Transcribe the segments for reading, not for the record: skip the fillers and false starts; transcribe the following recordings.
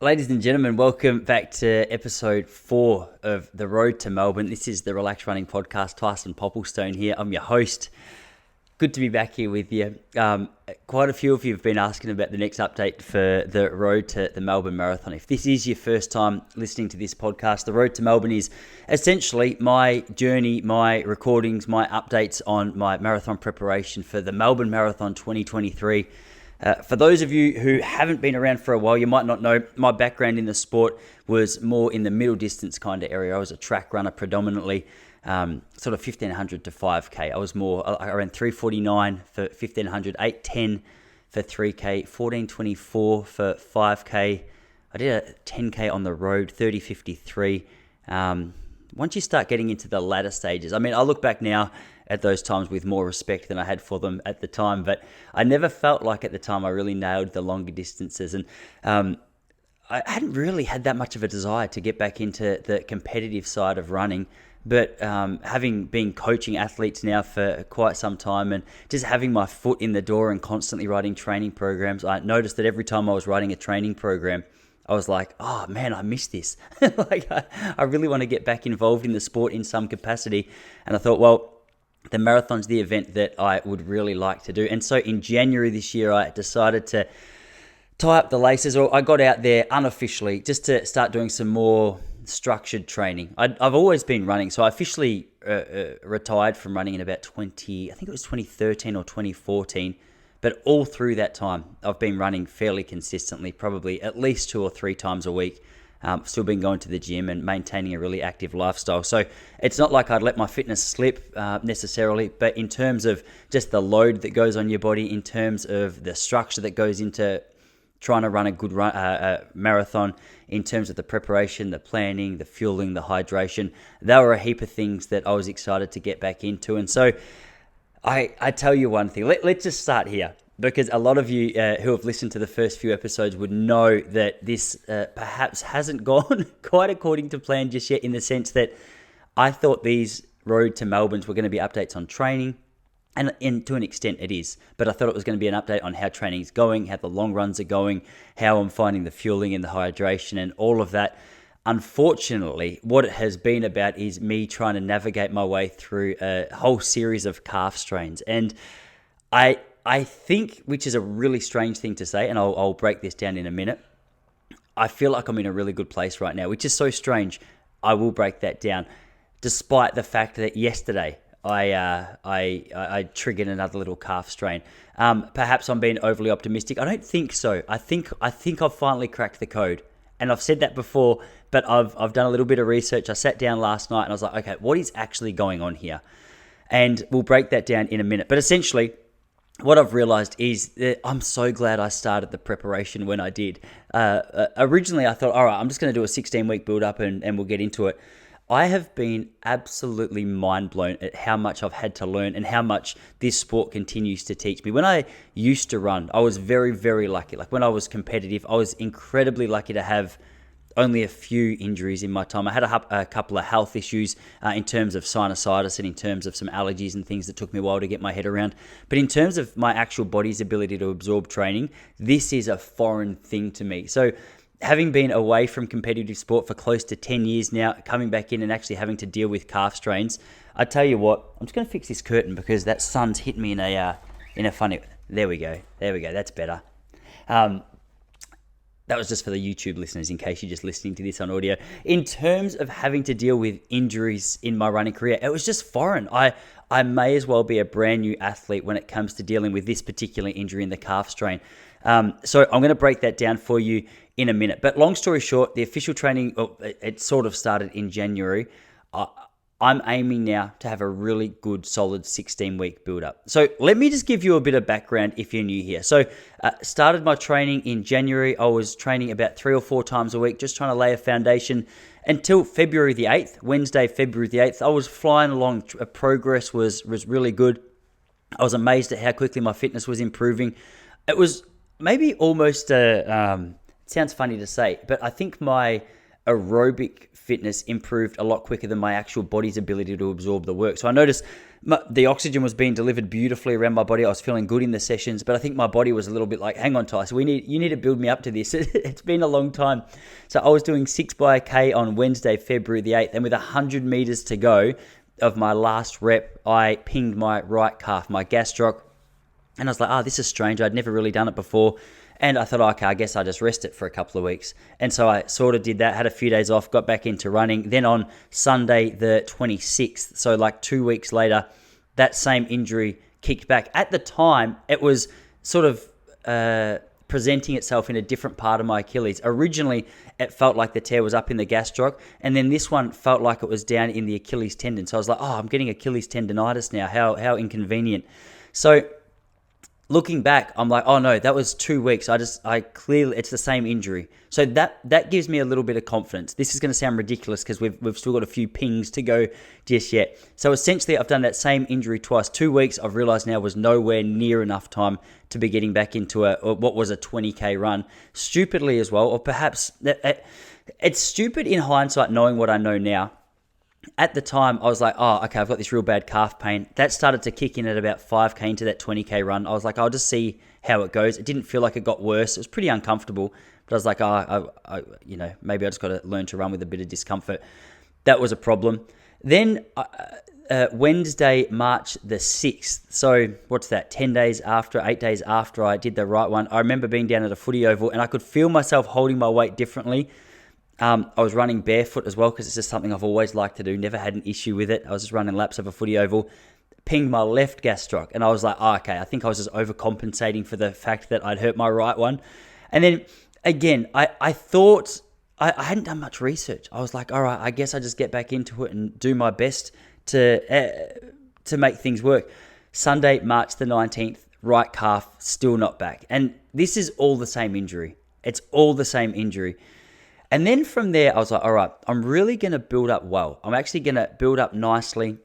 Ladies and gentlemen, welcome back to episode 4 of The Road to Melbourne. This is the Relax Running Podcast. Tyson Popplestone here. I'm your host. Good to be back here with you. Quite a few of you have been asking about the next update for the Road to the Melbourne Marathon. If this is your first time listening to this podcast, the Road to Melbourne is essentially my journey, my recordings, my updates on my marathon preparation for the Melbourne Marathon 2023. For those of you who haven't been around for a while, you might not know my background in the sport was more in the middle distance kind of area. I was a track runner predominantly, sort of 1500 to 5K. I ran 349 for 1500, 810 for 3K, 1424 for 5K. I did a 10K on the road, 3053. Once you start getting into the latter stages, I look back now at those times with more respect than I had for them at the time, but I never felt like at the time I really nailed the longer distances, and I hadn't really had that much of a desire to get back into the competitive side of running. But having been coaching athletes now for quite some time and just having my foot in the door and constantly writing training programs, I noticed that every time I was writing a training program, I was like, oh man, I miss this. I really want to get back involved in the sport in some capacity. And I thought, well, the marathon's the event that I would really like to do. And so in January this year, I decided to tie up the laces, or I got out there unofficially just to start doing some more structured training. I've always been running, so I officially retired from running in about 2013 or 2014. But all through that time, I've been running fairly consistently, probably at least 2 or 3 times a week. Still been going to the gym and maintaining a really active lifestyle. So it's not like I'd let my fitness slip necessarily, but in terms of just the load that goes on your body, in terms of the structure that goes into trying to run a good marathon, in terms of the preparation, the planning, the fueling, the hydration, there were a heap of things that I was excited to get back into. And so I tell you one thing, let's just start here, because a lot of you who have listened to the first few episodes would know that this perhaps hasn't gone quite according to plan just yet, in the sense that I thought these Road to Melbournes were going to be updates on training, and to an extent it is, but I thought it was going to be an update on how training is going, how the long runs are going, how I'm finding the fueling and the hydration and all of that. Unfortunately, what it has been about is me trying to navigate my way through a whole series of calf strains. And I think, which is a really strange thing to say, and I'll break this down in a minute, I feel like I'm in a really good place right now, which is so strange. I will break that down, despite the fact that yesterday I triggered another little calf strain. Perhaps I'm being overly optimistic. I don't think so. I think I've finally cracked the code. And I've said that before, but I've done a little bit of research. I sat down last night and I was like, okay, what is actually going on here? And we'll break that down in a minute. But essentially, what I've realized is that I'm so glad I started the preparation when I did. Originally, I thought, all right, I'm just going to do a 16-week build-up and we'll get into it. I have been absolutely mind blown at how much I've had to learn and how much this sport continues to teach me. When I used to run, I was very, very lucky. Like when I was competitive, I was incredibly lucky to have only a few injuries in my time. I had a couple of health issues in terms of sinusitis and in terms of some allergies and things that took me a while to get my head around. But in terms of my actual body's ability to absorb training, this is a foreign thing to me. So having been away from competitive sport for close to 10 years now, coming back in and actually having to deal with calf strains, I tell you what, I'm just going to fix this curtain because that sun's hit me in a funny... There we go. That's better. That was just for the YouTube listeners, in case you're just listening to this on audio. In terms of having to deal with injuries in my running career, it was just foreign. I may as well be a brand new athlete when it comes to dealing with this particular injury in the calf strain. So I'm going to break that down for you in a minute. But long story short, the official training, it sort of started in January. I'm aiming now to have a really good, solid 16-week build-up. So let me just give you a bit of background if you're new here. So started my training in January. I was training about 3 or 4 times a week, just trying to lay a foundation until February the 8th, Wednesday, February the 8th. I was flying along. Progress was really good. I was amazed at how quickly my fitness was improving. It was maybe almost it sounds funny to say, but I think my aerobic fitness improved a lot quicker than my actual body's ability to absorb the work. So I noticed the oxygen was being delivered beautifully around my body. I was feeling good in the sessions, but I think my body was a little bit like, hang on, Tyson, you need to build me up to this. It's been a long time. So I was doing 6 by a K on Wednesday, February the 8th, and with 100 meters to go of my last rep, I pinged my right calf, my gastroc, and I was like, this is strange. I'd never really done it before. And I thought, okay, I guess I'll just rest it for a couple of weeks. And so I sort of did that, had a few days off, got back into running. Then on Sunday the 26th, so like 2 weeks later, that same injury kicked back. At the time, it was sort of presenting itself in a different part of my Achilles. Originally, it felt like the tear was up in the gastroc, and then this one felt like it was down in the Achilles tendon. So I was like, I'm getting Achilles tendonitis now. How inconvenient. So looking back, I'm like, oh no, that was 2 weeks. I clearly, it's the same injury. So that gives me a little bit of confidence. This is going to sound ridiculous because we've still got a few pings to go just yet. So essentially, I've done that same injury twice. 2 weeks, I've realized now was nowhere near enough time to be getting back into what was a 20K run. Stupidly as well, or perhaps it's stupid in hindsight knowing what I know now. At the time, I was like, okay, I've got this real bad calf pain. That started to kick in at about 5K into that 20K run. I was like, I'll just see how it goes. It didn't feel like it got worse. It was pretty uncomfortable, but I was like, maybe I just got to learn to run with a bit of discomfort. That was a problem. Then Wednesday, March the 6th. So what's that? 8 days after I did the right one, I remember being down at a footy oval and I could feel myself holding my weight differently. I was running barefoot as well because it's just something I've always liked to do. Never had an issue with it. I was just running laps of a footy oval, pinged my left gastroc, and I was like, okay, I think I was just overcompensating for the fact that I'd hurt my right one. And then again, I thought I hadn't done much research. I was like, all right, I guess I just get back into it and do my best to make things work. Sunday, March the 19th, right calf, still not back. And this is all the same injury. It's all the same injury. And then from there, I was like, all right, I'm really going to build up well. I'm actually going to build up nicely.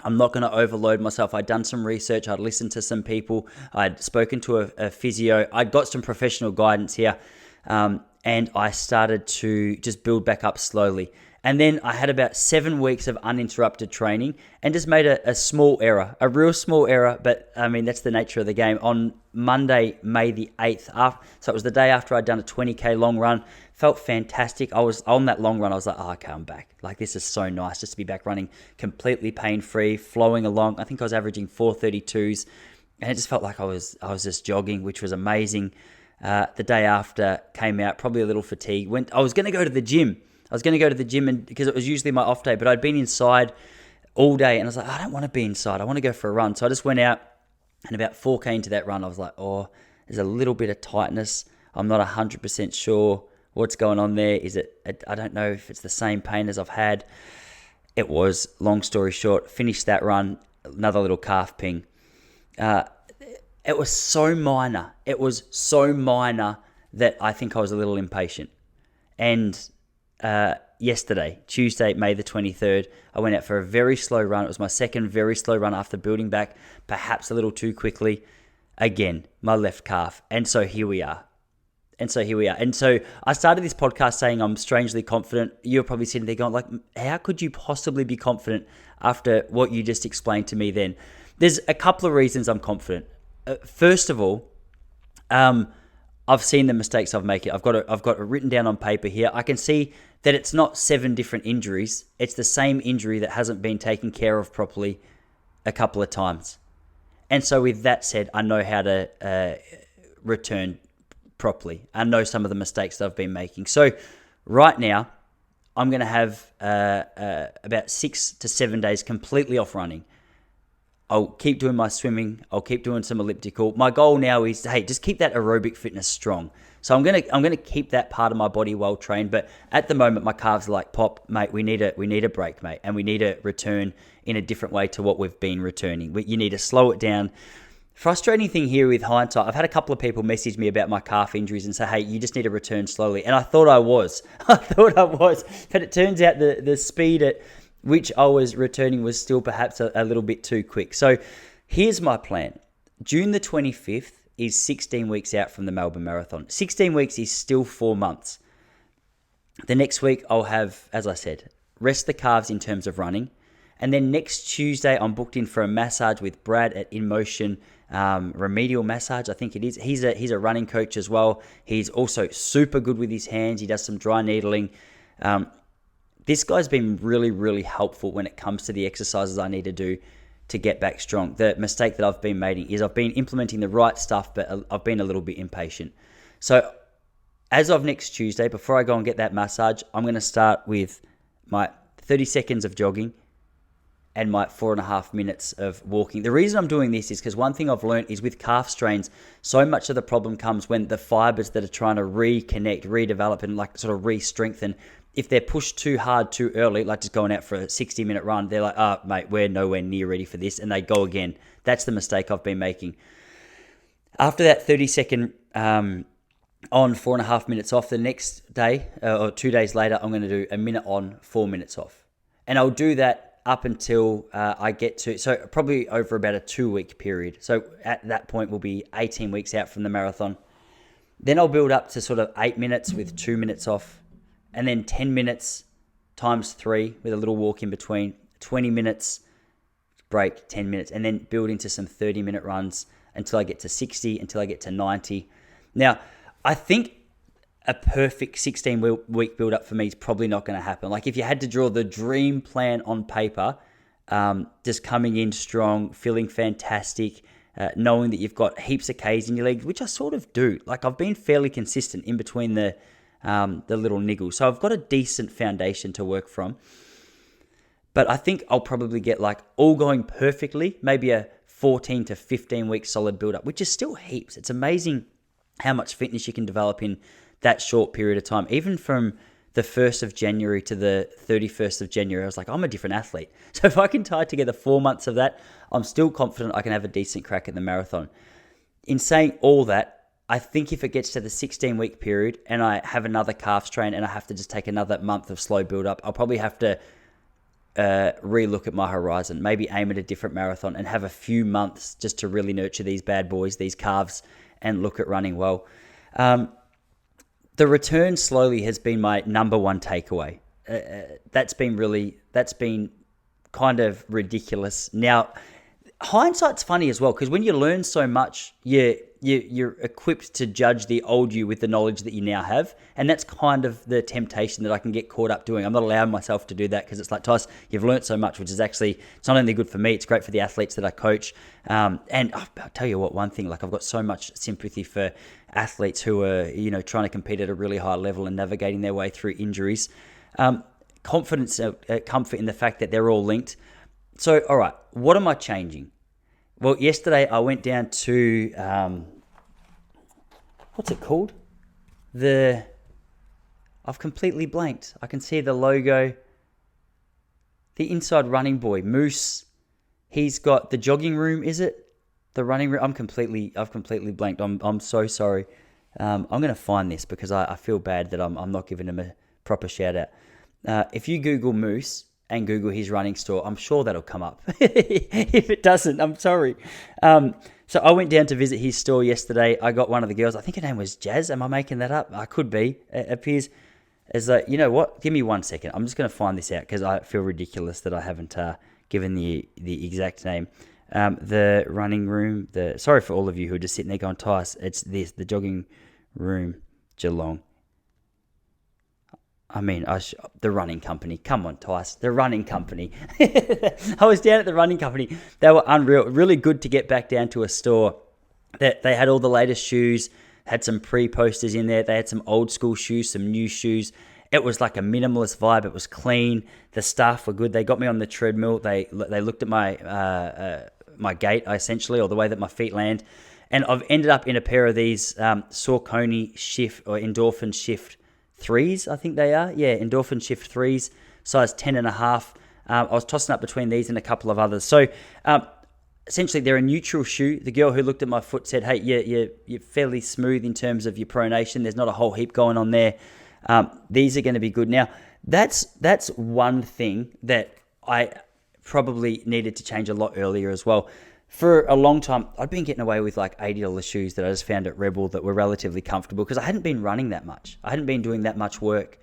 I'm not going to overload myself. I'd done some research. I'd listened to some people. I'd spoken to a physio. I'd got some professional guidance here. And I started to just build back up slowly. And then I had about 7 weeks of uninterrupted training and just made a small error, a real small error. But I mean, that's the nature of the game. On Monday, May the 8th, so it was the day after I'd done a 20K long run, felt fantastic. I was on that long run. I was like, okay, I'm back. Like, this is so nice just to be back running completely pain-free, flowing along. I think I was averaging 4:32s and it just felt like I was just jogging, which was amazing. The day after came out, probably a little fatigued. I was going to go to the gym. And because it was usually my off day, but I'd been inside all day and I was like, I don't want to be inside. I want to go for a run. So I just went out, and about 4K into that run, I was like, there's a little bit of tightness. I'm not 100% sure what's going on there. I don't know if it's the same pain as I've had. It was, long story short, finished that run, another little calf ping. It was so minor. That I think I was a little impatient. And yesterday, Tuesday, May the 23rd, I went out for a very slow run. It was my second very slow run after building back, perhaps a little too quickly. Again, my left calf. And so here we are. And so I started this podcast saying I'm strangely confident. You're probably sitting there going like, how could you possibly be confident after what you just explained to me then? There's a couple of reasons I'm confident. First of all, I've seen the mistakes I've made. I've got it written down on paper here. I can see that it's not 7 different injuries. It's the same injury that hasn't been taken care of properly a couple of times. And so with that said, I know how to return properly. I know some of the mistakes that I've been making. So right now, I'm going to have about 6 to 7 days completely off running. I'll keep doing my swimming. I'll keep doing some elliptical. My goal now is, just keep that aerobic fitness strong. So I'm gonna keep that part of my body well trained. But at the moment, my calves are like, Pop, mate, we need a break, mate, and we need to return in a different way to what we've been returning. You need to slow it down. Frustrating thing here with hindsight, I've had a couple of people message me about my calf injuries and say, hey, you just need to return slowly. And I thought I was, but it turns out the speed at which I was returning was still perhaps a little bit too quick. So here's my plan. June the 25th is 16 weeks out from the Melbourne Marathon. 16 weeks is still 4 months. The next week I'll have, as I said, rest the calves in terms of running. And then next Tuesday, I'm booked in for a massage with Brad at InMotion Remedial Massage, I think it is. He's a running coach as well. He's also super good with his hands. He does some dry needling. This guy's been really, really helpful when it comes to the exercises I need to do to get back strong. The mistake that I've been making is I've been implementing the right stuff, but I've been a little bit impatient. So as of next Tuesday, before I go and get that massage, I'm going to start with my 30 seconds of jogging and my 4.5 minutes of walking. The reason I'm doing this is because one thing I've learned is with calf strains, so much of the problem comes when the fibers that are trying to reconnect, redevelop, and like sort of re-strengthen, if they're pushed too hard too early, like just going out for a 60-minute run, they're like, oh, mate, we're nowhere near ready for this, and they go again. That's the mistake I've been making. After that 30-second on, 4.5 minutes off, the next day, or 2 days later, I'm going to do a minute on, 4 minutes off. And I'll do that up until I get to, so probably over about a 2-week period. So at that point, we'll be 18 weeks out from the marathon. Then I'll build up to sort of 8 minutes with 2 minutes off, and then 10 minutes times 3 with a little walk in between, 20 minutes, break, 10 minutes, and then build into some 30-minute runs until I get to 60, until I get to 90. Now, I think a perfect 16-week build-up for me is probably not going to happen. Like if you had to draw the dream plan on paper, just coming in strong, feeling fantastic, knowing that you've got heaps of Ks in your legs, which I sort of do. Like I've been fairly consistent in between the little niggles. So I've got a decent foundation to work from. But I think I'll probably get like all going perfectly, maybe a 14 to 15 week solid build-up, which is still heaps. It's amazing how much fitness you can develop in that short period of time. Even from the 1st of January to the 31st of January, I was like, I'm a different athlete. So if I can tie together 4 months of that, I'm still confident I can have a decent crack at the marathon. In saying all that, I think if it gets to the 16-week period and I have another calf strain and I have to just take another month of slow build-up, I'll probably have to re-look at my horizon, maybe aim at a different marathon and have a few months just to really nurture these bad boys, these calves, and look at running well. The return slowly has been my number one takeaway. That's been kind of ridiculous. Now, hindsight's funny as well, because when you learn so much, you're equipped to judge the old you with the knowledge that you now have. And that's kind of the temptation that I can get caught up doing. I'm not allowing myself to do that because it's like, Tyson, you've learned so much, which is actually, it's not only good for me, it's great for the athletes that I coach. And I'll tell you what, one thing, like I've got so much sympathy for athletes who are, trying to compete at a really high level and navigating their way through injuries. Confidence, comfort in the fact that they're all linked. So, all right, what am I changing? Well, yesterday I went down to, what's it called? I've completely blanked. I can see the logo. The Inside Running Boy, Moose. He's got the jogging room, is it? The running room. I've completely blanked. I'm so sorry. I'm going to find this because I feel bad that I'm not giving him a proper shout out. If you Google Moose and Google his running store, I'm sure that'll come up. If it doesn't, I'm sorry. So I went down to visit his store yesterday. I got one of the girls. I think her name was Jazz. Am I making that up? I could be. It appears as though, you know what? Give me 1 second. I'm just going to find this out because I feel ridiculous that I haven't given the exact name. The running room. Sorry for all of you who are just sitting there going, Tice, it's this, the jogging room, Geelong. I mean, the running company. Come on, Tice. The running company. I was down at the running company. They were unreal. Really good to get back down to a store that they had all the latest shoes, had some pre-posters in there. They had some old school shoes, some new shoes. It was like a minimalist vibe. It was clean. The staff were good. They got me on the treadmill. They looked at my my gait, essentially, or the way that my feet land. And I've ended up in a pair of these Saucony Shift or Endorphin Shift 3s, I think they are. Yeah, Endorphin Shift 3s, size 10.5. I was tossing up between these and a couple of others. So essentially, they're a neutral shoe. The girl who looked at my foot said, hey, you're fairly smooth in terms of your pronation. There's not a whole heap going on there. These are going to be good. Now, that's one thing that I probably needed to change a lot earlier as well. For a long time, I'd been getting away with like $80 shoes that I just found at Rebel that were relatively comfortable because I hadn't been running that much. I hadn't been doing that much work.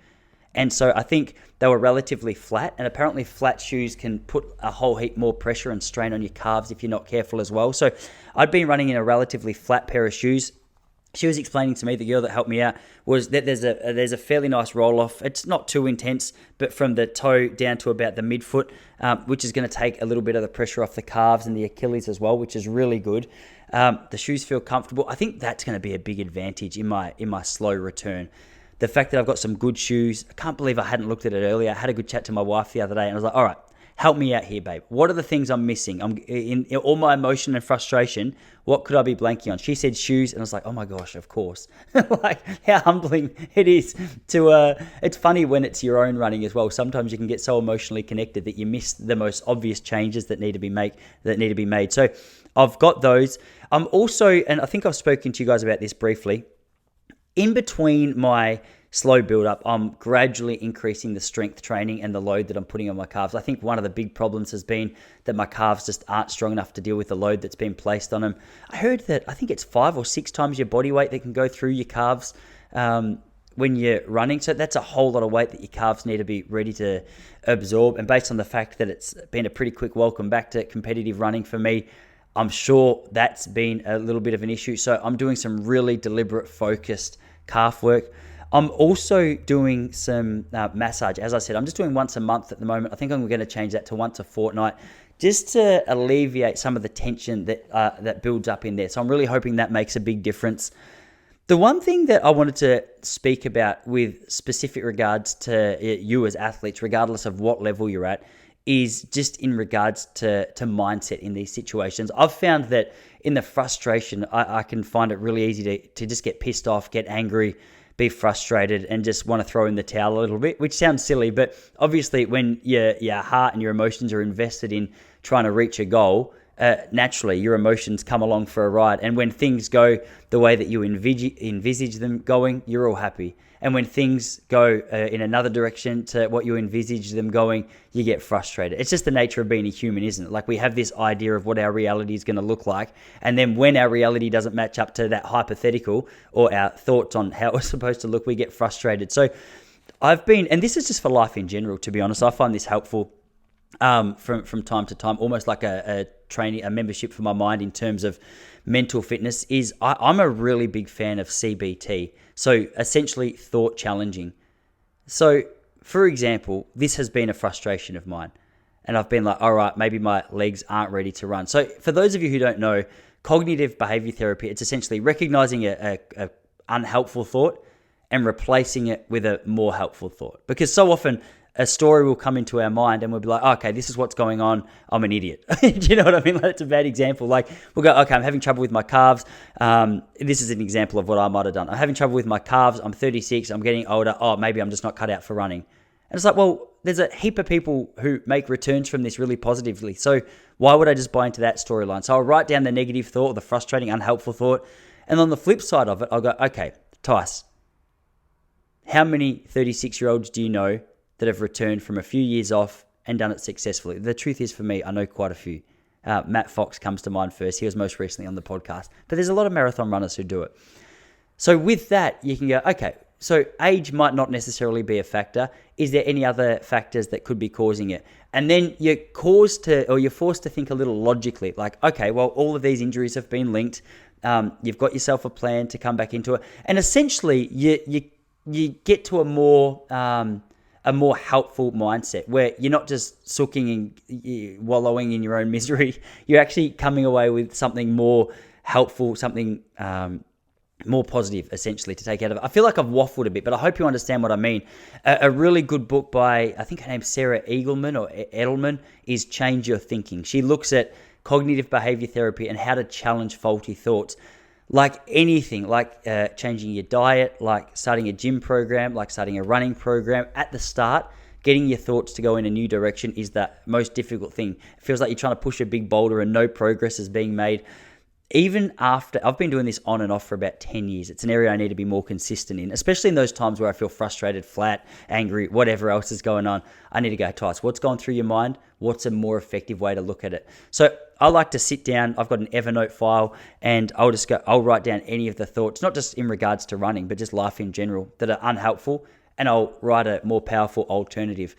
And so I think they were relatively flat, and apparently flat shoes can put a whole heap more pressure and strain on your calves if you're not careful as well. So I'd been running in a relatively flat pair of shoes. She was explaining to me, the girl that helped me out, was that there's a fairly nice roll-off. It's not too intense, but from the toe down to about the midfoot, which is going to take a little bit of the pressure off the calves and the Achilles as well, which is really good. The shoes feel comfortable. I think that's going to be a big advantage in my slow return. The fact that I've got some good shoes. I can't believe I hadn't looked at it earlier. I had a good chat to my wife the other day, and I was like, all right, help me out here, babe. What are the things I'm missing? I'm in all my emotion and frustration. What could I be blanking on? She said shoes, and I was like, oh my gosh, of course. Like how humbling it is to. It's funny when it's your own running as well. Sometimes you can get so emotionally connected that you miss the most obvious changes that need to be made. So I've got those. I'm also, and I think I've spoken to you guys about this briefly. In between my slow build up, I'm gradually increasing the strength training and the load that I'm putting on my calves. I think one of the big problems has been that my calves just aren't strong enough to deal with the load that's been placed on them. I heard that I think it's 5 or 6 times your body weight that can go through your calves when you're running. So that's a whole lot of weight that your calves need to be ready to absorb. And based on the fact that it's been a pretty quick welcome back to competitive running for me, I'm sure that's been a little bit of an issue. So I'm doing some really deliberate, focused calf work. I'm also doing some massage. As I said, I'm just doing once a month at the moment. I think I'm going to change that to once a fortnight just to alleviate some of the tension that builds up in there. So I'm really hoping that makes a big difference. The one thing that I wanted to speak about with specific regards to you as athletes, regardless of what level you're at, is just in regards to mindset in these situations. I've found that in the frustration, I can find it really easy to just get pissed off, get angry, be frustrated, and just want to throw in the towel a little bit, which sounds silly, but obviously when your heart and your emotions are invested in trying to reach a goal, naturally your emotions come along for a ride. And when things go the way that you envisage them going, you're all happy. And when things go in another direction to what you envisage them going, you get frustrated. It's just the nature of being a human, isn't it? Like we have this idea of what our reality is going to look like. And then when our reality doesn't match up to that hypothetical or our thoughts on how it's supposed to look, we get frustrated. So I've been, and this is just for life in general, to be honest, I find this helpful from time to time, almost like a training, a membership for my mind in terms of mental fitness. Is I'm a really big fan of CBT. So essentially thought challenging. So for example, this has been a frustration of mine. And I've been like, all right, maybe my legs aren't ready to run. So for those of you who don't know, cognitive behavior therapy, it's essentially recognizing a unhelpful thought and replacing it with a more helpful thought. Because so often a story will come into our mind and we'll be like, oh, okay, this is what's going on. I'm an idiot. Do you know what I mean? Like, it's a bad example. Like we'll go, okay, I'm having trouble with my calves. This is an example of what I might have done. I'm having trouble with my calves. I'm 36. I'm getting older. Oh, maybe I'm just not cut out for running. And it's like, well, there's a heap of people who make returns from this really positively. So why would I just buy into that storyline? So I'll write down the negative thought, the frustrating, unhelpful thought. And on the flip side of it, I'll go, okay, Tice, how many 36-year-olds do you know that have returned from a few years off and done it successfully? The truth is, for me, I know quite a few. Matt Fox comes to mind first. He was most recently on the podcast. But there's a lot of marathon runners who do it. So with that, you can go, okay, so age might not necessarily be a factor. Is there any other factors that could be causing it? And then you're forced to think a little logically, like, okay, well, all of these injuries have been linked. You've got yourself a plan to come back into it. And essentially, you get to a more helpful mindset where you're not just sulking and wallowing in your own misery. You're actually coming away with something more helpful, something more positive, essentially, to take out of it. I feel like I've waffled a bit, but I hope you understand what I mean. A really good book by, I think her name's Sarah Edelman, is Change Your Thinking. She looks at cognitive behavior therapy and how to challenge faulty thoughts. Like anything, like changing your diet, like starting a gym program, like starting a running program. At the start, getting your thoughts to go in a new direction is the most difficult thing. It feels like you're trying to push a big boulder and no progress is being made. Even after, I've been doing this on and off for about 10 years. It's an area I need to be more consistent in, especially in those times where I feel frustrated, flat, angry, whatever else is going on. I need to go, Tice, what's going through your mind? What's a more effective way to look at it? So I like to sit down. I've got an Evernote file and I'll write down any of the thoughts, not just in regards to running, but just life in general, that are unhelpful. and I'll write a more powerful alternative.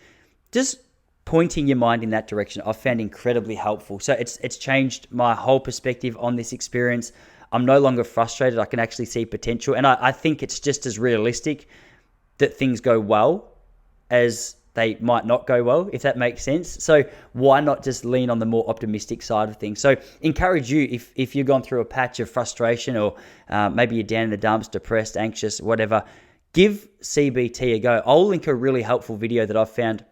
Just pointing your mind in that direction, I've found incredibly helpful. So it's changed my whole perspective on this experience. I'm no longer frustrated. I can actually see potential. And I think it's just as realistic that things go well as they might not go well, if that makes sense. So why not just lean on the more optimistic side of things? So encourage you, if you've gone through a patch of frustration, or maybe you're down in the dumps, depressed, anxious, whatever, give CBT a go. I'll link a really helpful video that I've found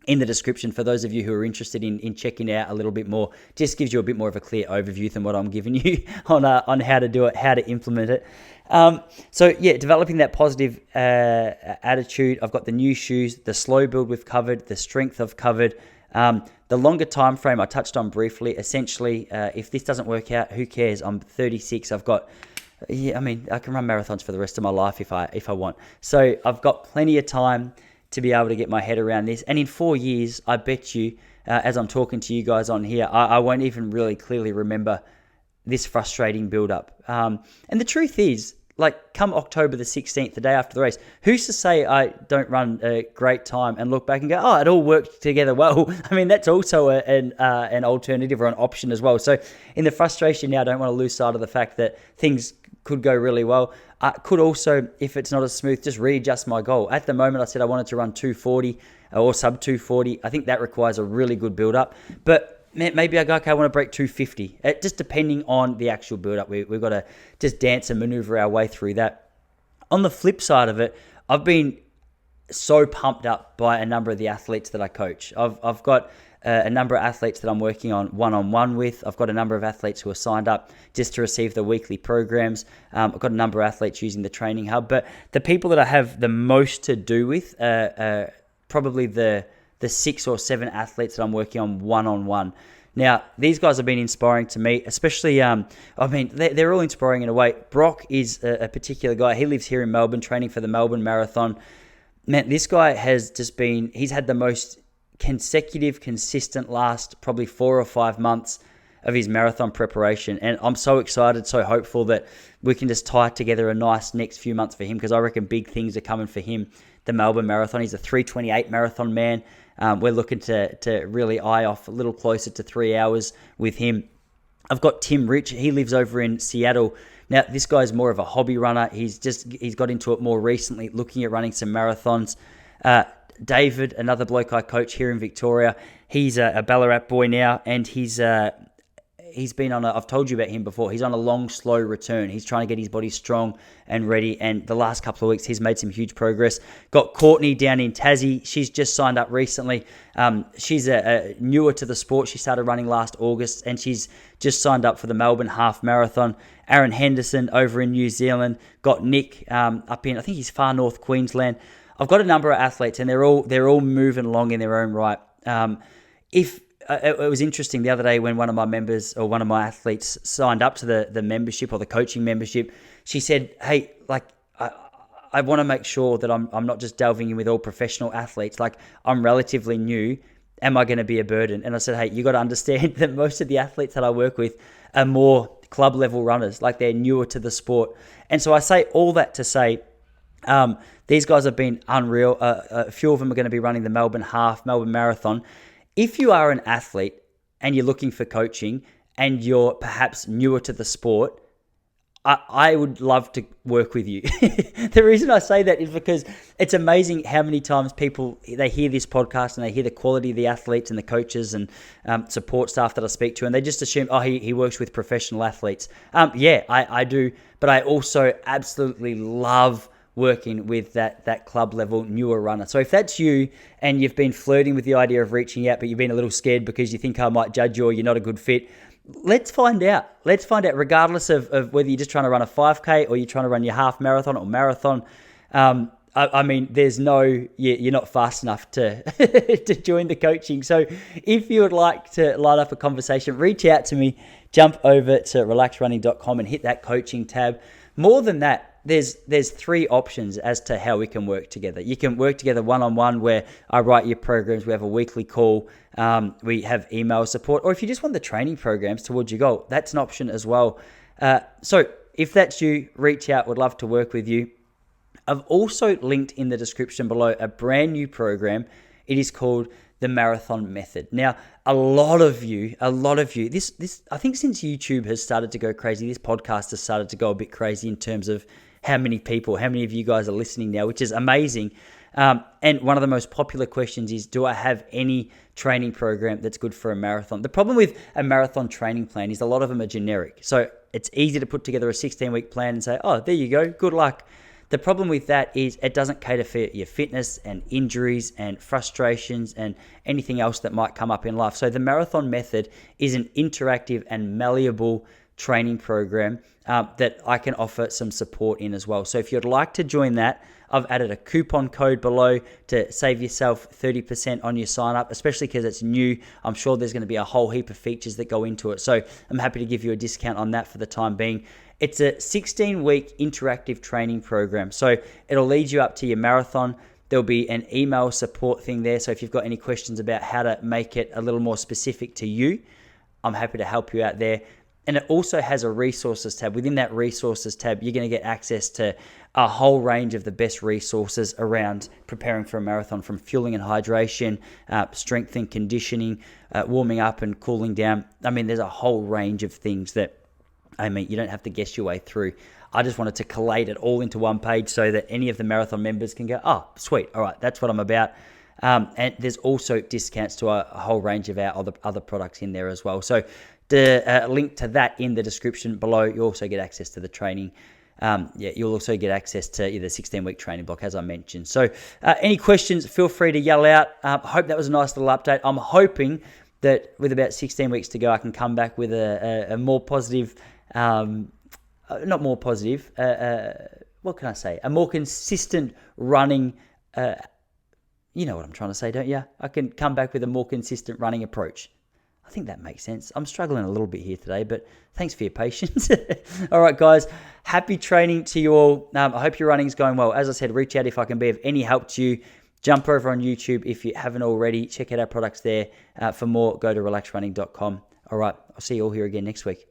in the description for those of you who are interested in checking it out a little bit more. Just gives you a bit more of a clear overview than what I'm giving you on how to do it, how to implement it. So yeah, developing that positive attitude. I've got the new shoes, the slow build we've covered, the strength I've covered. The longer time frame I touched on briefly. Essentially, if this doesn't work out, who cares? I'm 36. I've got, I can run marathons for the rest of my life if I want. So I've got plenty of time to be able to get my head around this. And in 4 years, I bet you, as I'm talking to you guys on here, I won't even really clearly remember this frustrating build-up. And the truth is, like, come October the 16th, the day after the race, who's to say I don't run a great time and look back and go, oh, it all worked together well? I mean, that's also an alternative or an option as well. So in the frustration now, I don't want to lose sight of the fact that things could go really well. I could also, if it's not as smooth, just readjust my goal. At the moment, I said I wanted to run 240 or sub 240. I think that requires a really good build-up. But maybe I go, okay, I want to break 250. Just depending on the actual build-up, we've got to just dance and maneuver our way through that. On the flip side of it, I've been so pumped up by a number of the athletes that I coach. I've got a number of athletes that I'm working on one-on-one with. I've got a number of athletes who are signed up just to receive the weekly programs. I've got a number of athletes using the training hub. But the people that I have the most to do with are probably the 6 or 7 athletes that I'm working on one-on-one. Now, these guys have been inspiring to me, especially, they're all inspiring in a way. Brock is a particular guy. He lives here in Melbourne, training for the Melbourne Marathon. Man, this guy has just been, he's had the most consecutive, consistent last probably 4 or 5 months of his marathon preparation. And I'm so excited, so hopeful that we can just tie together a nice next few months for him, because I reckon big things are coming for him. The Melbourne Marathon, he's a 3:28 marathon man. We're looking to really eye off a little closer to 3 hours with him. I've got Tim Rich. He lives over in Seattle. Now, this guy's more of a hobby runner. He's got into it more recently, looking at running some marathons. David, another bloke I coach here in Victoria, he's a Ballarat boy now, and he's been on I've told you about him before, he's on a long, slow return. He's trying to get his body strong and ready, and the last couple of weeks, he's made some huge progress. Got Courtney down in Tassie. She's just signed up recently. She's a newer to the sport. She started running last August, and she's just signed up for the Melbourne Half Marathon. Aaron Henderson over in New Zealand. Got Nick up in, I think he's far north Queensland. I've got a number of athletes, and they're all moving along in their own right. It was interesting the other day when one of my members or one of my athletes signed up to the membership or the coaching membership. She said, hey, like, I want to make sure that I'm not just delving in with all professional athletes. Like, I'm relatively new. Am I going to be a burden? And I said, hey, you got to understand that most of the athletes that I work with are more club level runners. Like, they're newer to the sport. And so I say all that to say, these guys have been unreal. A few of them are going to be running the Melbourne Marathon. If you are an athlete and you're looking for coaching and you're perhaps newer to the sport, I would love to work with you. The reason I say that is because it's amazing how many times people, they hear this podcast and they hear the quality of the athletes and the coaches and support staff that I speak to, and they just assume, oh, he works with professional athletes. Yeah, I do, but I also absolutely love working with that club level newer runner. So if that's you and you've been flirting with the idea of reaching out, but you've been a little scared because you think I might judge you or you're not a good fit, let's find out. Let's find out, regardless of whether you're just trying to run a 5K or you're trying to run your half marathon or marathon. I mean, there's you're not fast enough to to join the coaching. So if you would like to line up a conversation, reach out to me, jump over to relaxrunning.com and hit that coaching tab. More than that, there's 3 options as to how we can work together. You can work together one-on-one, where I write your programs. We have a weekly call. We have email support. Or if you just want the training programs towards your goal, that's an option as well. So if that's you, reach out. Would love to work with you. I've also linked in the description below a brand new program. It is called the Marathon Method. Now, a lot of you, this I think since YouTube has started to go crazy, this podcast has started to go a bit crazy in terms of how many of you guys are listening now, which is amazing. And one of the most popular questions is, do I have any training program that's good for a marathon? The problem with a marathon training plan is a lot of them are generic. So it's easy to put together a 16-week plan and say, oh, there you go, good luck. The problem with that is it doesn't cater for your fitness and injuries and frustrations and anything else that might come up in life. So the Marathon Method is an interactive and malleable training program that I can offer some support in as well. So if you'd like to join that, I've added a coupon code below to save yourself 30% on your sign up, especially because it's new. I'm sure there's going to be a whole heap of features that go into it. So I'm happy to give you a discount on that for the time being. It's a 16-week interactive training program. So it'll lead you up to your marathon. There'll be an email support thing there. So if you've got any questions about how to make it a little more specific to you, I'm happy to help you out there. And it also has a resources tab. Within that resources tab, you're going to get access to a whole range of the best resources around preparing for a marathon, from fueling and hydration, strength and conditioning, warming up and cooling down. I mean, there's a whole range of things that, you don't have to guess your way through. I just wanted to collate it all into one page so that any of the marathon members can go, oh, sweet, all right, that's what I'm about. And there's also discounts to a whole range of our other products in there as well. So the link to that in the description below. You also get access to the training. You'll also get access to the 16-week training block, as I mentioned. So any questions, feel free to yell out. I hope that was a nice little update. I'm hoping that with about 16 weeks to go, I can come back with a more positive, not more positive, what can I say? A more consistent running, you know what I'm trying to say, don't you? I can come back with a more consistent running approach. I think that makes sense. I'm struggling a little bit here today, but thanks for your patience. All right, guys, happy training to you all. I hope your running's going well. As I said, reach out if I can be of any help to you. Jump over on YouTube if you haven't already. Check out our products there. For more, go to relaxrunning.com. All right, I'll see you all here again next week.